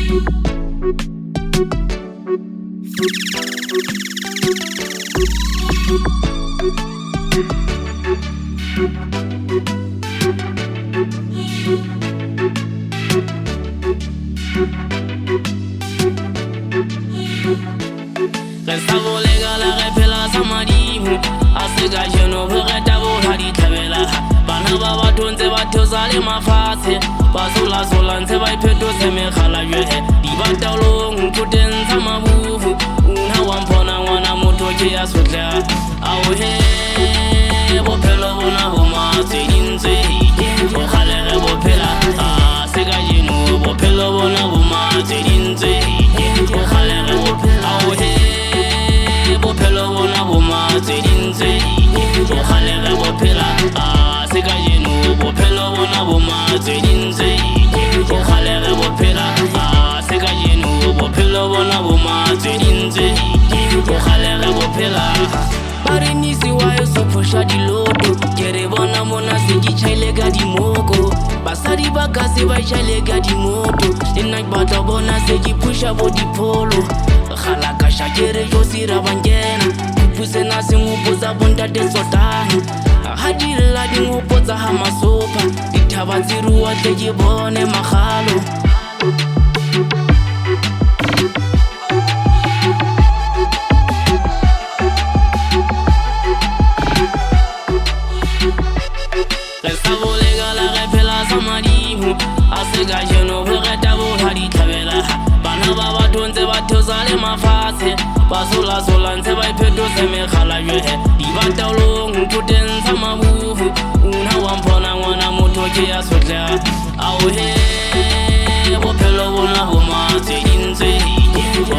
Resta volega la repela samadimu Asega jeno vegeta volari tabela Bana baba tonze batozale mafase Basula sola nse baipeto seme khala yehe Dibata long kutenza mabufu Una wampona wana motoke ya sotla Auhe bopelo bona homa zedinze Khalere bopela Asega jeno bopelo bona homa zedinze Khalere bopela Auhe bopelo bona homa zedinze Khalere bopela Asega jeno bopelo bona homa zedinze Khalere bopela Asega jeno bopelo bona homa zedinze Khalere bopela Barinisi wayo supusha di lodo Kere bona mona sigi chailega di moko Basari bagasi vai chailega di moto Inak bata bona sigi pusha body polo Khalaka shakere yosira vangena Kupuse nasi ngupoza bonda de sotani Hadila di ngupoza hama sopa Ditabaziru wa teji bone makhalo Resta volega la repela samadimu Asega jeno vegeta volari tabela Bana baba tonze batozale mafase Basula sola nse baipeto seme khala yehe Dibata long kutenza mabufu Una wampona wana motoke ya sotla Auhe bopelo bona homa zedinze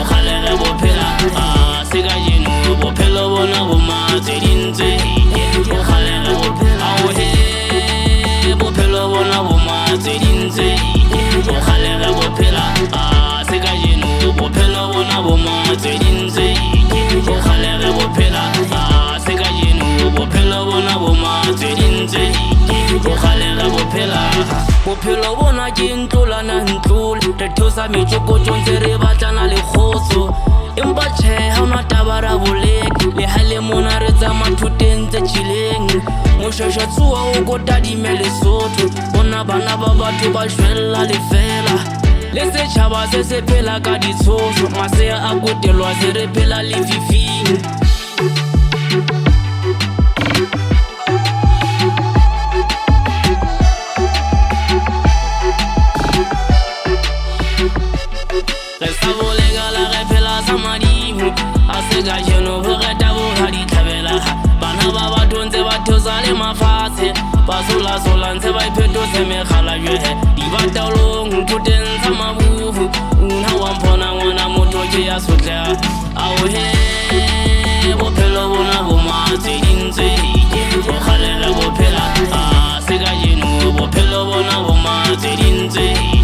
Khalere bopela Asega jeno bopelo bona homa zedinze Khalere bopela Auhe bopelo bona homa zedinze Khalere bopela Asega jeno bopelo bona homa zedinze Khalere bopela Asega jeno bopelo bona homa zedinze Khalere bopela Bopelo bona ke ntlola na ntlola Re thosa metjoko tjontse re batlana le kgotso Empa tjhe ha ona tabara boleke Le hale mona re tsa mathuteng tse tshileng Moshosho tsuwa o kota dimele sotho Bona bana ba batho ba shwella lefela Le setjhaba se se phela ka ditshoso Masea a kotelwa se re phela lefifing Resta volega la repela samadimu Asega jeno vegeta volari tabela Bana baba tonze batozale mafase Basula sola nse baipeto seme khala yehe Dibata long kutenza mabufu Una wampona wana motoke ya sotla Auhe bopelo bona homa zedinze Khalere bopela Asega jeno bopelo bona homa zedinze